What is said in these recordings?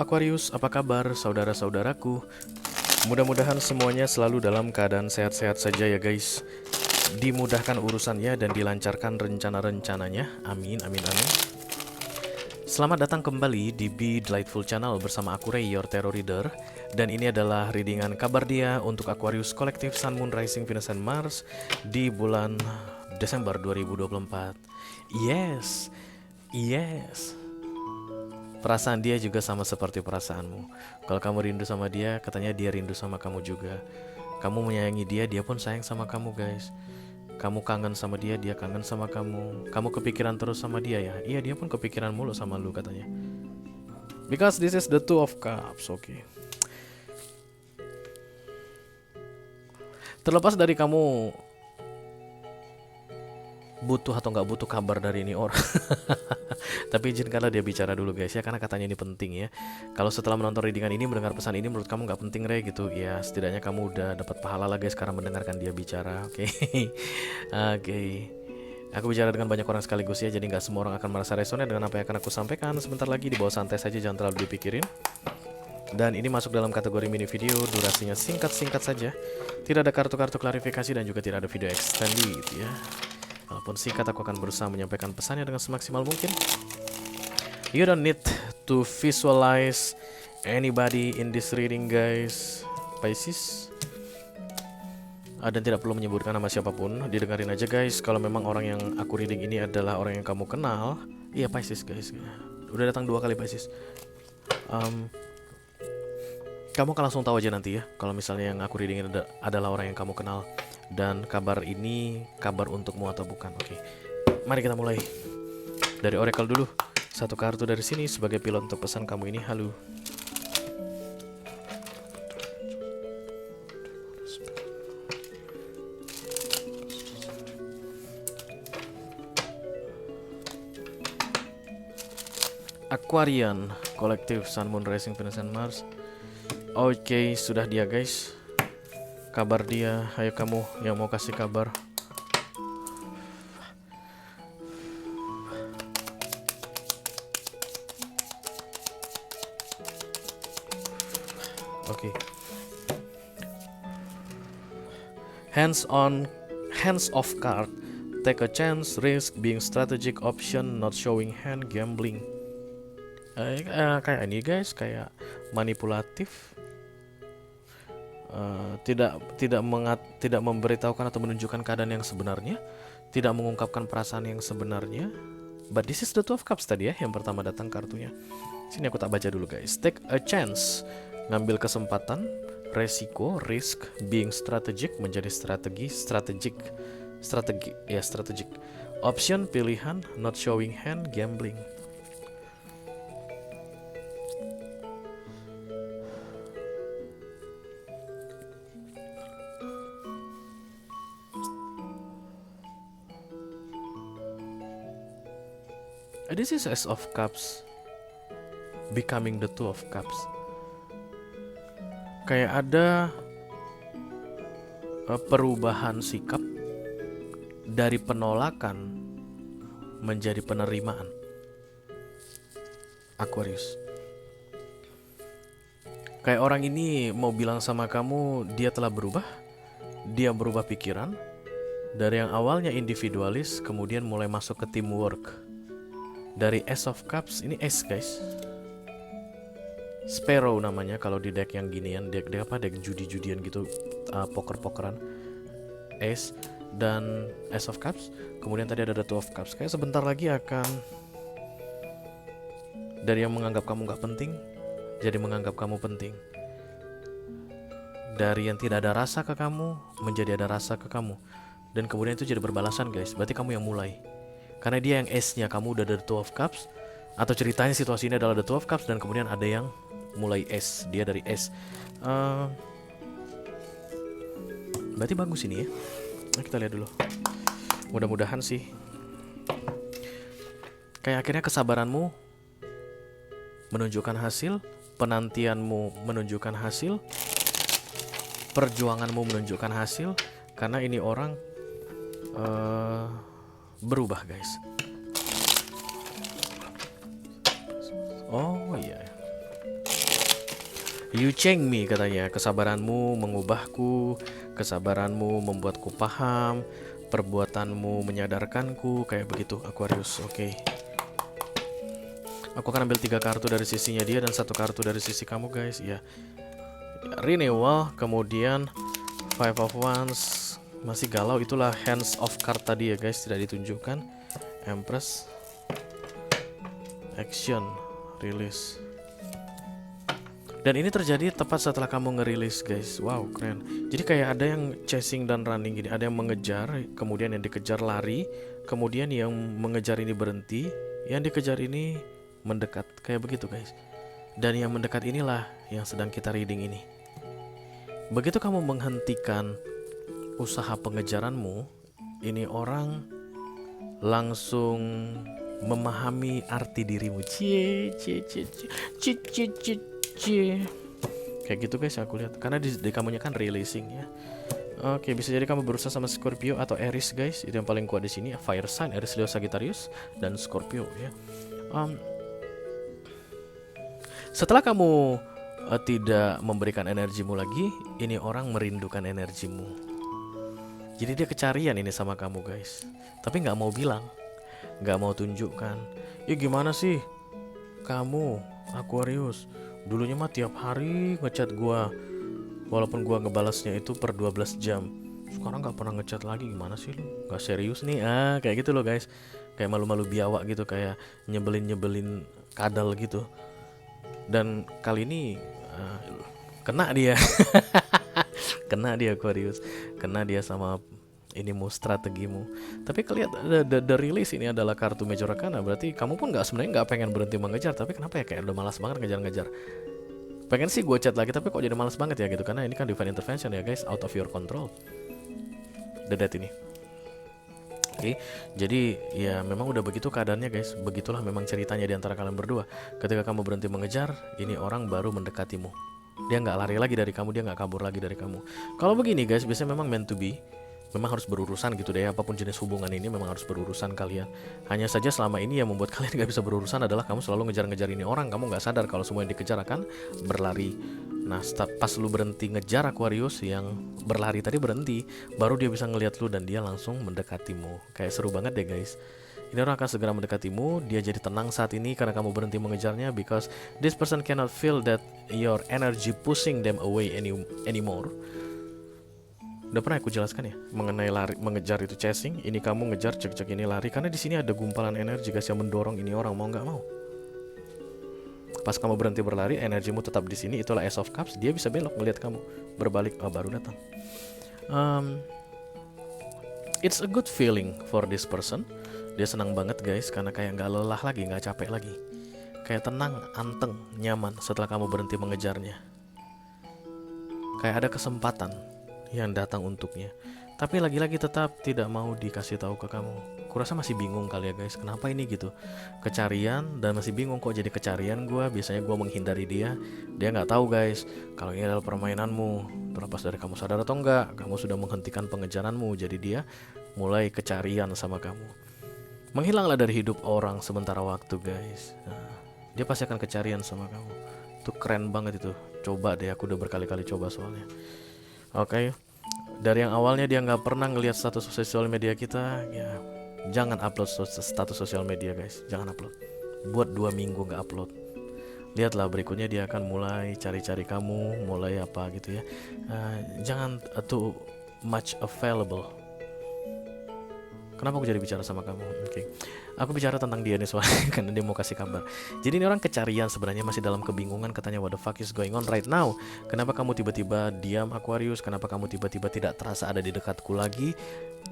Aquarius, apa kabar saudara-saudaraku? Mudah-mudahan semuanya selalu dalam keadaan sehat-sehat saja ya guys. Dimudahkan urusannya dan dilancarkan rencana-rencananya. Amin, amin, amin. Selamat datang kembali di Be Delightful Channel bersama aku Ray, your tarot reader. Dan ini adalah readingan kabar dia untuk Aquarius Collective Sun, Moon, Rising, Venus, and Mars di bulan Desember 2024. Yes, yes. Perasaan dia juga sama seperti perasaanmu. Kalau kamu rindu sama dia, katanya dia rindu sama kamu juga. Kamu menyayangi dia, dia pun sayang sama kamu guys. Kamu kangen sama dia, dia kangen sama kamu. Kamu kepikiran terus sama dia ya? Iya, dia pun kepikiran mulu sama lu katanya. Because this is the Two of Cups, oke. Terlepas dari kamu butuh atau nggak butuh kabar dari ini orang, tapi izinkanlah dia bicara dulu guys ya, karena katanya ini penting ya. Kalau setelah menonton readingan ini, mendengar pesan ini menurut kamu nggak penting Ray gitu ya, setidaknya kamu udah dapat pahala lah guys karena mendengarkan dia bicara. Oke. Oke. Aku bicara dengan banyak orang sekaligus ya, jadi nggak semua orang akan merasa resonate dengan apa yang akan aku sampaikan. Sebentar lagi dibawa santai saja, jangan terlalu dipikirin. Dan ini masuk dalam kategori mini video, durasinya singkat-singkat saja. Tidak ada kartu-kartu klarifikasi dan juga tidak ada video extended ya. Walaupun singkat, aku akan berusaha menyampaikan pesannya dengan semaksimal mungkin. You don't need to visualize anybody in this reading guys, Pisces. Dan tidak perlu menyebutkan nama siapapun, didengarin aja guys. Kalau memang orang yang aku reading ini adalah orang yang kamu kenal, iya Pisces guys. Udah datang 2 kali Pisces. Kamu akan langsung tahu aja nanti ya, kalau misalnya yang aku reading adalah orang yang kamu kenal. Dan kabar ini kabar untukmu atau bukan. Oke, mari kita mulai dari oracle dulu. Satu kartu dari sini sebagai pilot untuk pesan kamu ini. Halo. Aquarian Collective Sun, Moon, Rising, Venus, and Mars. Oke, sudah dia guys. Kabar dia, ayo kamu yang mau kasih kabar. Oke. Hands off card. Take a chance, risk, being strategic option, not showing hand, gambling. Kayak ini guys, kayak manipulatif. Tidak memberitahukan atau menunjukkan keadaan yang sebenarnya, tidak mengungkapkan perasaan yang sebenarnya. But this is the Two of Cups tadi ya, yang pertama datang kartunya. Sini aku tak baca dulu guys. Take a chance, ngambil kesempatan, resiko, risk, being strategic, menjadi strategic. Option, pilihan, not showing hand, gambling. This is Ace of Cups becoming the Two of Cups. Kayak ada perubahan sikap dari penolakan menjadi penerimaan. Aquarius. Kayak orang ini mau bilang sama kamu dia telah berubah. Dia berubah pikiran. Dari yang awalnya individualis kemudian mulai masuk ke teamwork. Dari Ace of Cups, ini Ace guys, Sparrow namanya kalau di deck yang ginian, deck apa, deck judi-judian gitu, poker-pokeran. Ace dan Ace of Cups. Kemudian tadi ada The Two of Cups. Kayak sebentar lagi akan dari yang menganggap kamu gak penting jadi menganggap kamu penting. Dari yang tidak ada rasa ke kamu menjadi ada rasa ke kamu. Dan kemudian itu jadi berbalasan guys. Berarti kamu yang mulai. Karena dia yang S-nya, kamu udah The Two of Cups. Atau ceritanya situasi ini adalah The Two of Cups dan kemudian ada yang mulai S. Dia dari S. Berarti bagus ini ya. Nah, kita lihat dulu. Mudah-mudahan sih. Kayak akhirnya kesabaranmu menunjukkan hasil. Penantianmu menunjukkan hasil. Perjuanganmu menunjukkan hasil. Karena ini orang berubah guys. Oh iya. You change me katanya, kesabaranmu mengubahku, kesabaranmu membuatku paham, perbuatanmu menyadarkanku, kayak begitu Aquarius. Oke. Aku akan ambil 3 kartu dari sisinya dia dan 1 kartu dari sisi kamu guys. Ya. Renewal, kemudian Five of Wands, masih galau, itulah hands of card tadi ya guys, tidak ditunjukkan. Empress, action, release. Dan ini terjadi tepat setelah kamu ngerilis guys. Wow, keren. Jadi kayak ada yang chasing dan running gini. Ada yang mengejar, kemudian yang dikejar lari, kemudian yang mengejar ini berhenti, yang dikejar ini mendekat. Kayak begitu guys. Dan yang mendekat inilah yang sedang kita reading ini. Begitu kamu menghentikan usaha pengejaranmu, ini orang langsung memahami arti dirimu. Kayak gitu guys, aku lihat. Karena di kamunya kan releasing ya. Oke, bisa jadi kamu berusaha sama Scorpio atau Aries guys. Itu yang paling kuat di sini. Fire sign, Aries, Leo, Sagittarius dan Scorpio ya. Setelah kamu tidak memberikan energimu lagi, ini orang merindukan energimu. Jadi dia kecarian ini sama kamu guys. Tapi nggak mau bilang, nggak mau tunjukkan. Ya gimana sih kamu Aquarius? Dulunya mah tiap hari ngechat gua, walaupun gua ngebalasnya itu per 12 jam. Sekarang nggak pernah ngechat lagi, gimana sih lu? Gak serius nih, kayak gitu loh guys. Kayak malu-malu biawak gitu, kayak nyebelin kadal gitu. Dan kali ini kena dia. Kena dia Aquarius, kena dia sama inimu, strategimu. Tapi kelihat the release ini adalah kartu Major Arcana. Berarti kamu pun sebenarnya nggak pengen berhenti mengejar. Tapi kenapa ya kayak udah malas banget ngejar-ngejar. Pengen sih gue chat lagi, tapi kok jadi malas banget ya gitu. Karena ini kan divine intervention ya guys, out of your control. The death ini. Oke, jadi ya memang udah begitu keadaannya guys. Begitulah memang ceritanya di antara kalian berdua. Ketika kamu berhenti mengejar, ini orang baru mendekatimu. Dia nggak lari lagi dari kamu, dia nggak kabur lagi dari kamu. Kalau begini guys, biasanya memang meant to be. Memang harus berurusan gitu deh, apapun jenis hubungan ini memang harus berurusan kalian. Hanya saja selama ini yang membuat kalian gak bisa berurusan adalah kamu selalu ngejar-ngejar ini orang. Kamu gak sadar kalau semua yang dikejar akan berlari. Nah pas lu berhenti ngejar Aquarius, yang berlari tadi berhenti, baru dia bisa ngelihat lu dan dia langsung mendekatimu. Kayak seru banget deh guys. Ini orang akan segera mendekatimu. Dia jadi tenang saat ini karena kamu berhenti mengejarnya, because this person cannot feel that your energy pushing them away anymore. Udah pernah aku jelaskan ya mengenai lari, mengejar itu chasing. Ini kamu ngejar, cek ini lari. Karena di sini ada gumpalan energi guys yang mendorong ini orang, mau nggak mau. Pas kamu berhenti berlari, energimu tetap di sini. Itulah Ace of Cups. Dia bisa belok ngelihat kamu berbalik. Oh, baru datang. It's a good feeling for this person. Dia senang banget guys karena kayak nggak lelah lagi, nggak capek lagi. Kayak tenang, anteng, nyaman setelah kamu berhenti mengejarnya. Kayak ada kesempatan yang datang untuknya. Tapi lagi-lagi tetap tidak mau dikasih tahu ke kamu. Kurasa masih bingung kali ya guys, kenapa ini gitu. Kecarian dan masih bingung kok jadi kecarian gue. Biasanya gue menghindari dia. Dia nggak tahu guys kalau ini adalah permainanmu. Terlepas dari kamu sadar atau enggak, kamu sudah menghentikan pengejaranmu. Jadi dia mulai kecarian sama kamu. Menghilanglah dari hidup orang sementara waktu guys. Dia pasti akan kecarian sama kamu. Itu keren banget itu. Coba deh, aku udah berkali-kali coba soalnya. Oke, dari yang awalnya dia nggak pernah ngelihat status sosial media kita, ya jangan upload status sosial media guys, jangan upload. Buat 2 minggu nggak upload. Lihatlah berikutnya dia akan mulai cari-cari kamu, mulai apa gitu ya. Jangan too much available. Kenapa aku jadi bicara sama kamu? Oke. Aku bicara tentang dia nih soalnya karena dia mau kasih kabar. Jadi ini orang kecarian sebenarnya, masih dalam kebingungan, katanya what the fuck is going on right now? Kenapa kamu tiba-tiba diam Aquarius? Kenapa kamu tiba-tiba tidak terasa ada di dekatku lagi?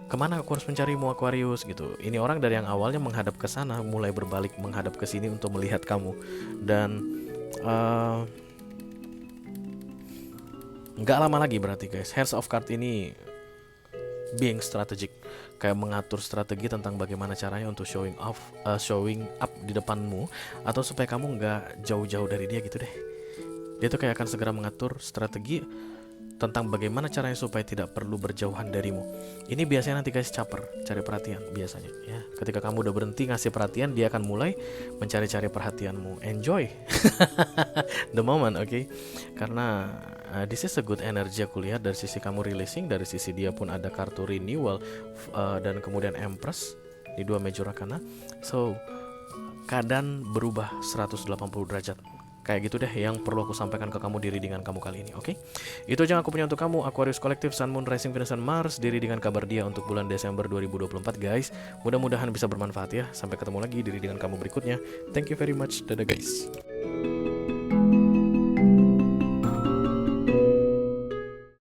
Kemana aku harus mencarimu Aquarius gitu? Ini orang dari yang awalnya menghadap ke sana mulai berbalik menghadap ke sini untuk melihat kamu. Dan nggak lama lagi berarti guys, Hands of Card ini being strategic, kayak mengatur strategi tentang bagaimana caranya untuk showing up di depanmu, atau supaya kamu nggak jauh-jauh dari dia gitu deh. Dia tuh kayak akan segera mengatur strategi tentang bagaimana caranya supaya tidak perlu berjauhan darimu. Ini biasanya nanti guys caper, cari perhatian biasanya ya. Ketika kamu udah berhenti ngasih perhatian, dia akan mulai mencari-cari perhatianmu. Enjoy the moment, oke? Karena this is a good energy aku lihat dari sisi kamu releasing, dari sisi dia pun ada kartu renewal dan kemudian Empress di 2 major arcana. So keadaan berubah 180 derajat. Kayak gitu deh yang perlu aku sampaikan ke kamu di readingan kamu kali ini, oke? Itu aja yang aku punya untuk kamu, Aquarius Collective, Sun, Moon, Rising, Venus, dan Mars, di readingan kabar dia untuk bulan Desember 2024 guys. Mudah-mudahan bisa bermanfaat ya. Sampai ketemu lagi di readingan kamu berikutnya. Thank you very much. Dadah guys.